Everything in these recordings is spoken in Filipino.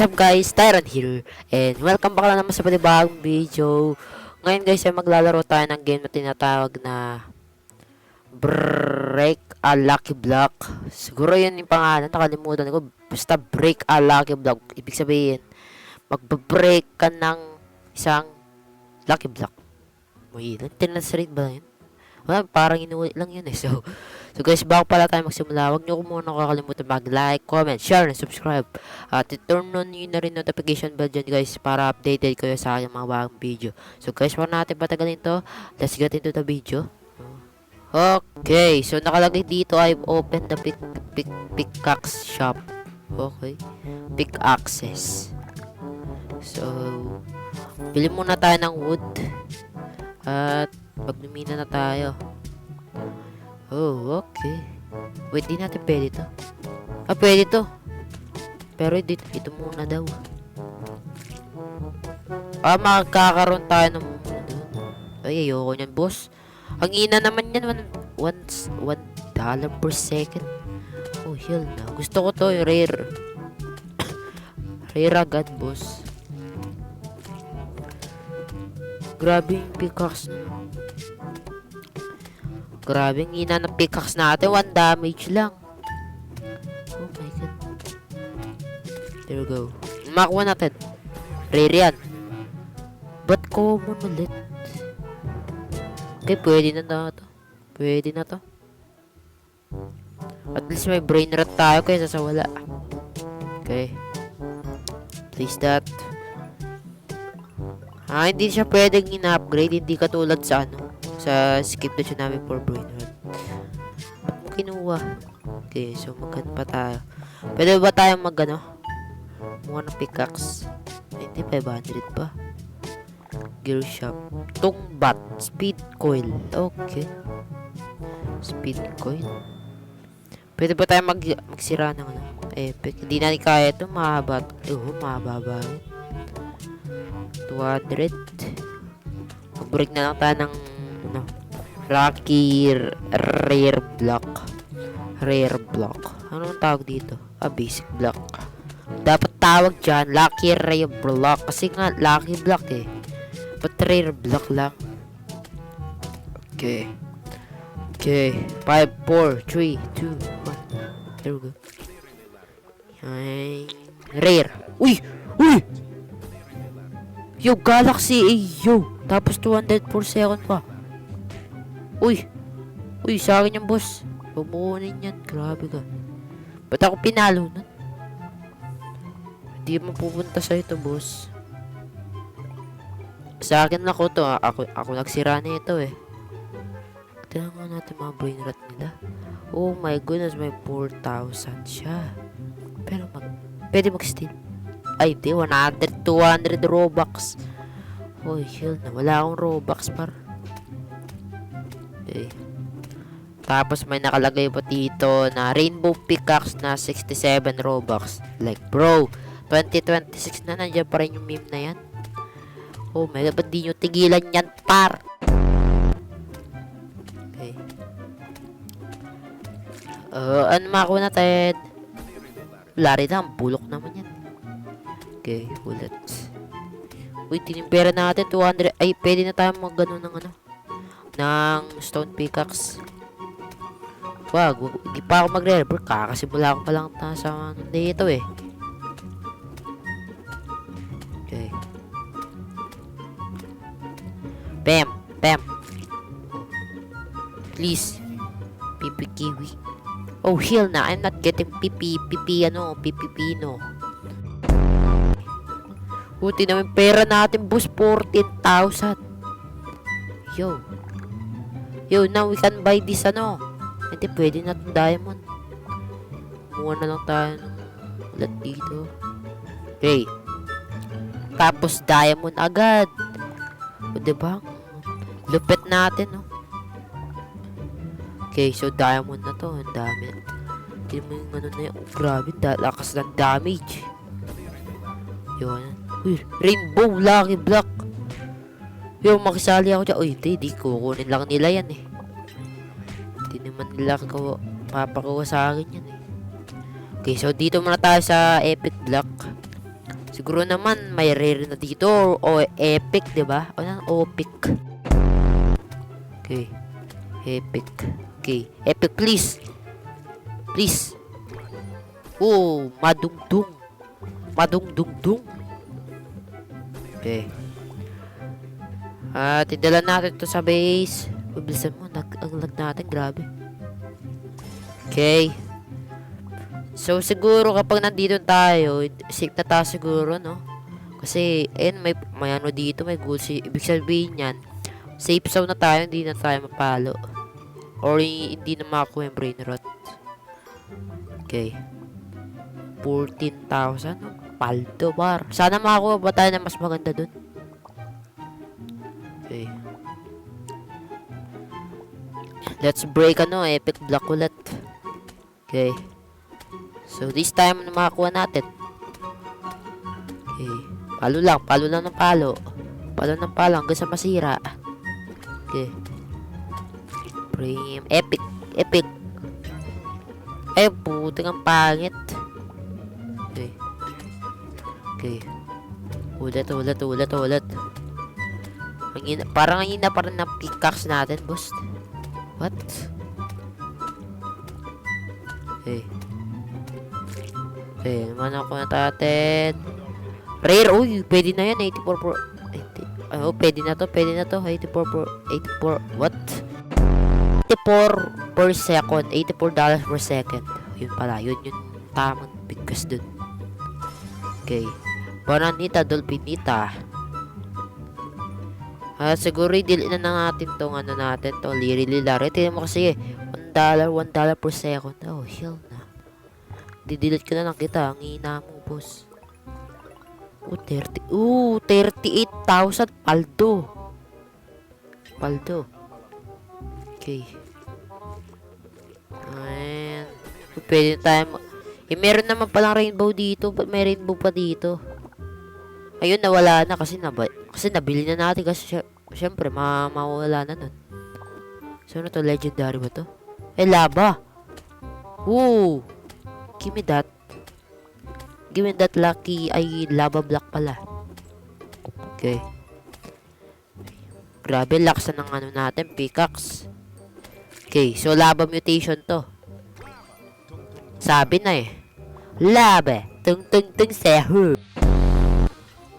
What's up guys, Tyron here, and welcome back na naman sa panibagong video. Ngayon guys ay maglalaro tayo ng game na tinatawag na Break a Lucky Block. Siguro yun yung pangalan, nakalimutan ko. Basta Break a Lucky Block. Ibig sabihin, magbe-break ka ng isang Lucky Block. May tinasarate ba yun? Wala, parang inuwi lang yun eh. So guys, bago pala tayo magsimula, huwag nyo muna kakalimutan mag-like, comment, share, and subscribe. At i-turn on nyo na rin notification bell dyan guys para updated kayo sa aking mga bagong video. So guys, wala natin patagalin to. Let's get into the video. Okay, so nakalagay dito, I've opened the pickaxe shop. Okay, pickaxes. So, bili muna tayo ng wood. At magnumina na tayo. Oh, okay. Wait, di natin pwede to. Ah, pwede to. Pero ito muna daw. Ah, makakaroon tayo ng ay, ayoko nyan, boss. Ang ina naman yan, $1 per second. Oh, hell na. Gusto ko to, rare. Rare agad, boss. Grabe yung pickaxe na. Grabe yung ina ng pickaxe natin. 1 damage lang. Oh my god. There we go. Makuha natin. Rare yan. Ba't common ulit? Okay, pwede na to. Pwede na to. At least may brain rot tayo kaysa sa wala. Okay. Place that. Ah, hindi siya pwedeng ina-upgrade. Hindi katulad sa ano. Sa skip na siya namin for brain rot. Ba't mo kinuha? Okay, so magkano pa tayo? Pwede ba tayo mag-ano? Mukha ng pickaxe. Hindi, 500 pa. Gear shop. Tungbat. Speed coil. Okay. Speed coil. Pwede ba tayo magsira ng ano? Epic. Hindi natin kaya ito. Mahaba. Mahaba ba? 200. Mag-break na lang tayo ng ano, Lucky Rare Block. Rare Block. Anong tawag dito? Basic Block. Dapat tawag dyan, Lucky Rare Block. Kasi nga, Lucky Block eh. But Rare Block lang. Okay. Okay. 5, 4, 3, 2, 1. There we go. Ay, rare. Uy! Uy! Yo, Galaxy eh, yo. Tapos 200 per second pa. Uy! Uy, sa akin yung boss. Pumukunin yan. Grabe ka. Ba't ako pinalo nun? Hindi mo pupunta sa ito, boss. Sa akin ako to. Ako nagsira na ito eh. Tignan nga natin mga brain rot nila. Oh my goodness, may 4,000 siya. Pero pwede mag-steal. Ay, di, 100, 200 Robux. Oh, hell na. Wala akong Robux, par. Okay. Tapos may nakalagay pa dito na Rainbow Pickaxe na 67 Robux. Like, bro, 2026 na, nandiyan pa rin yung meme na yan. Oh my god, ba't di nyo tigilan yan, par? Okay. Ano makuha natin? Wala rin na, bulok naman yan. Okay, bullets. Uy, tinimpera natin 200. Ay, pwede na tayo mag gano'n ng ano, ng stone pickaxe. Wag, hindi pa ako magre-repair. Kakasimula ko pa lang sa ano dito eh. Okay. Bam, bam. Please. Pipi kiwi. Oh, hell na. I'm not getting pipi no. Buti naman pera natin, boss. 14,000. Yo. Yo, now we can buy this ano. Hindi, pwede na itong diamond. Kumuha na lang tayo ng ulat dito. Okay. Tapos diamond agad. O, diba? Lupit natin, no? Okay, so diamond na to. Ang dami. Hindi mo yung ano na yun. Oh, grabe. Lakas ng damage. Yun. Uy, Rainbow Lucky Block. Yung makisali ako dyan. Uy, hindi kukunin lang nila yan eh. Hindi naman nila papakuha sa akin yan eh. Okay, so dito muna tayo sa epic block. Siguro naman may rare na dito o epic, 'di ba? O yan, epic. Okay. Epic. Okay. Epic, please. Please. Oh, madungdung. Madungdungdung. Okay. Tidala natin to sa base. Pabilisan mo, ang lag natin, grabe. Okay. So, siguro kapag nandito tayo, safe na tayo siguro, no? Kasi, ayun, may ano dito, may gold. Ibig sabihin yan, safe zone na tayo, hindi na tayo mapalo. Or, hindi na makakuha yung brain rot. Okay. 14,000. Paldo, bar. Sana makakuha ba tayo na mas maganda dun? Okay. Let's break, epic block ulit. Okay. So, this time, makakuha natin. Okay. Palo lang ng palo. Palo ng palo hanggang sa masira. Okay. Frame. Epic. Epic. Ay, puting ang pangit. Okay. Okay. Ulit. Parang hina pa rin ng pickaxe natin, boss. What? Okay. Okay, naman ako natin. Rare, uy, pwede na yan, 84 pwede na to, 84 what? 84 per second, $84 per second. Yun pala, yun tamang bigkas dun. Okay. Bananita, Dolphinita. Siguro i-delete na natin tong natin, to Liri-Lilari. Tingnan mo kasi, $1 per second. Oh, hell na. Didelete ko na lang kita. Ang hina mo, boss. 38,000 paldo. Okay. Ayan. Pwede tayo meron naman palang rainbow dito. Ba't may rainbow pa dito? Ayun, nawala na kasi nabili na natin kasi syempre mawala na nun. So, ano to? Legendary ba to? Lava. Woo! Give me that. Lucky ay lava block pala. Okay. Grabe, laksa ng natin, pickaxe. Okay, so lava mutation to. Sabi na lava. Tung sehu.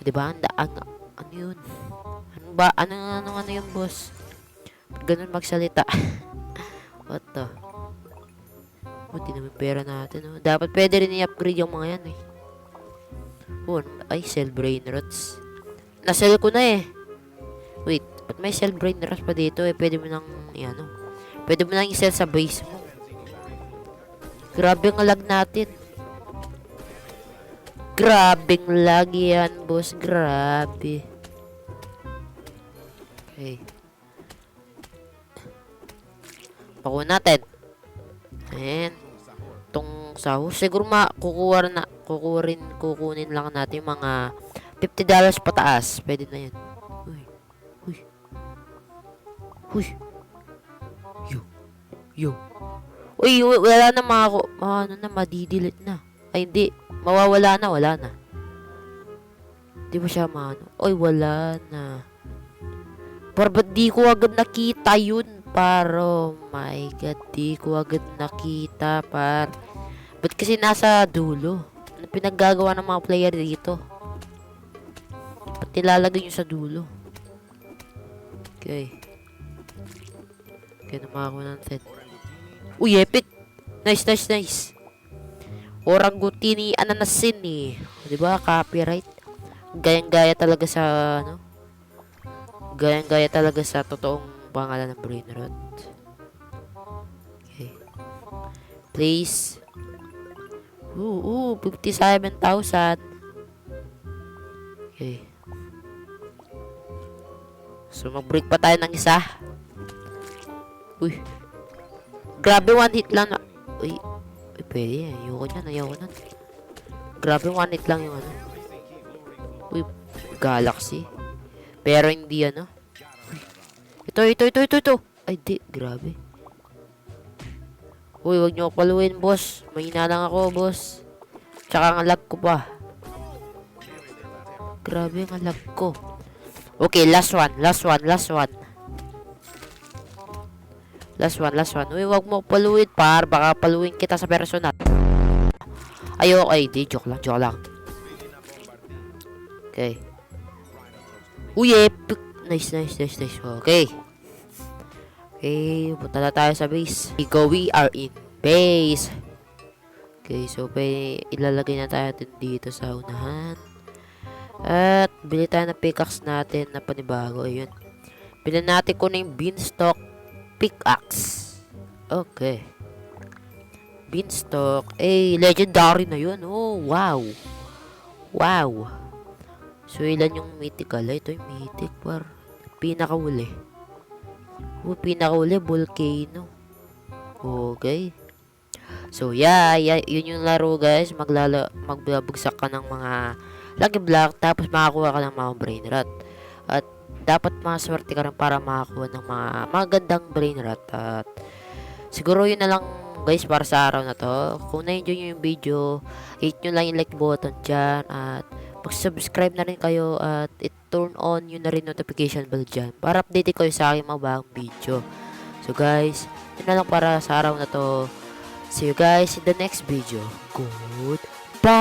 Diba? Ano yun? Ano yun, boss? Ganun magsalita. What the? Buti naman pera natin. Dapat pwede rin i-upgrade yung mga yan ay, cell brain rots. Na-sell ko na Wait, ba't may cell brain rots pa dito pwede mo nang pwede mo nang i-sell sa base mo. Grabe ang lag natin. Grabing lag yan, boss. Grabe. Okay. Pakuha natin. Ayan. Itong sahos. Siguro kukunin lang natin yung mga $50 pataas. Pwede na yan. Uy. Yo. Uy, wala na madidelete na. Ay, hindi. Mawawala na, wala na. Di ba siya Uy, wala na. Pero ba't di ko agad nakita yun? Oh my god, di ko agad nakita, Ba't kasi nasa dulo? Ano pinaggagawa ng mga player dito? Ba't nilalagay nyo sa dulo? Okay. Okay, naman ng set. Uy, epic! Nice. Orangutini ananasin Diba? Copyright. Gayang-gaya talaga sa Gayang-gaya talaga sa totoong pangalan ng brain rot. Okay. Please. 57,000. Okay. So, mag-break pa tayo ng isa. Uy. Grabe, one hit lang na. Uy, pwede Ayoko niyan. Grabe, one hit lang yung Uy, Galaxy. Pero hindi Ito. Ay, di. Grabe. Uy, wag nyo paluin, boss. Mahina lang ako, boss. Tsaka ang lag ko pa. Grabe ang lag ko. Okay, last one. Last one. Uy, wag mo paluin, par. Baka paluin kita sa personal. Ay, okay. Di, joke lang. Okay. Uy, epic. Nice. Okay. Okay, punta na tayo sa base. We are in base. Okay, so ilalagay na tayo dito sa unahan. At bili tayo ng pickaxe natin na panibago. Ayun. Bili natin ko na yung beanstalk pickaxe. Okay. Beanstalk. Legendary na yun. Oh, wow. So, ilan yung mythical? Ito yung mythic par. Pinakahuli. Pinakahuli, volcano. Okay. So, yun yung laro, guys. Magbabagsak ka ng mga lucky block, tapos makakuha ka ng mga brain rot. At dapat maswerte ka rin para makakuha ng mga magandang brain rot. At siguro yun na lang, guys, para sa araw na to. Kung na-enjoy nyo yung video, hit nyo lang yung like button dyan. At mag-subscribe na rin kayo. At turn on yun na rin notification bell dyan para update kayo sa aking mga bagong video. So guys, yun na lang para sa araw na to. See you guys in the next video. Goodbye!